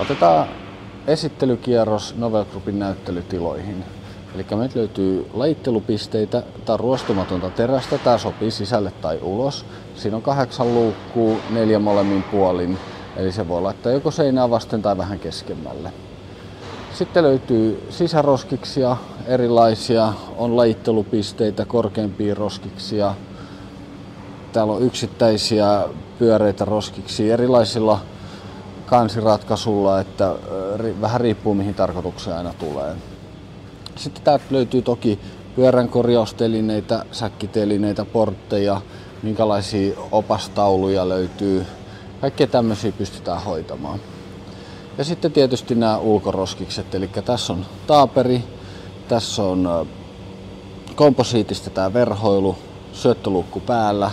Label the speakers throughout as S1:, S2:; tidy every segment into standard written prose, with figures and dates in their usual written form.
S1: Otetaan esittelykierros Novel Groupin näyttelytiloihin. Eli meiltä löytyy lajittelupisteitä. Tämä on ruostumatonta terästä. Tämä sopii sisälle tai ulos. Siinä on 8 luukkua, 4 molemmin puolin. Eli se voi laittaa joko seinää vasten tai vähän keskemmälle. Sitten löytyy sisäroskiksia, erilaisia. On lajittelupisteitä, korkeampia roskiksia. Täällä on yksittäisiä pyöreitä roskiksia erilaisilla kansiratkaisulla, että vähän riippuu mihin tarkoitukseen aina tulee. Sitten täältä löytyy toki pyörän korjaustelineitä, säkkitelineitä, portteja, minkälaisia opastauluja löytyy. Kaikkea tämmöisiä pystytään hoitamaan. Ja sitten tietysti nämä ulkoroskikset, eli tässä on taaperi, tässä on komposiitista tämä verhoilu, syöttöluukku päällä,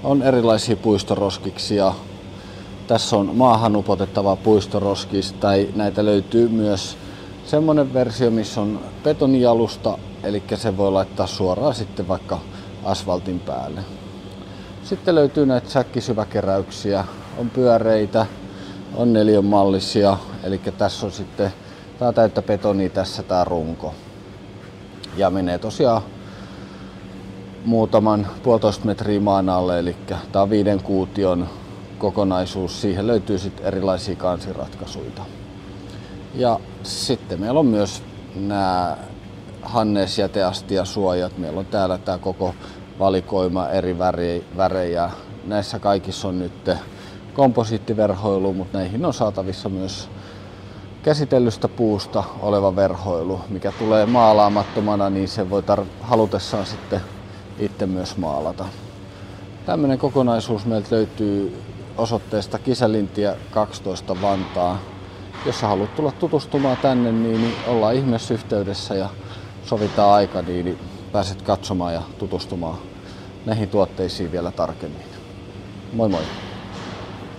S1: on erilaisia puistoroskiksia. Tässä on maahan upotettava puistoroskis, tai näitä löytyy myös semmoinen versio, missä on betonijalusta, eli se voi laittaa suoraan sitten vaikka asfaltin päälle. Sitten löytyy näitä säkkisyväkeräyksiä, on pyöreitä, on neliönmallisia, eli tässä on sitten, tää on täyttä betonia tässä tää runko. Ja menee tosiaan muutaman 1,5 metriä maan alle, eli tää on 5 kuution kokonaisuus. Siihen löytyy sitten erilaisia kansiratkaisuja. Ja sitten meillä on myös nämä Hannes jäteastiasuojat. Meillä on täällä tämä koko valikoima eri värejä. Näissä kaikissa on nyt komposiittiverhoilu, mutta näihin on saatavissa myös käsitellystä puusta oleva verhoilu, mikä tulee maalaamattomana, niin se voi halutessaan sitten itse myös maalata. Tämmöinen kokonaisuus meiltä löytyy osoitteesta Kisälintiä 12 Vantaa. Jos sä haluat tulla tutustumaan tänne, niin ollaan ihmeessä yhteydessä ja sovitaan aika, niin pääset katsomaan ja tutustumaan näihin tuotteisiin vielä tarkemmin. Moi moi!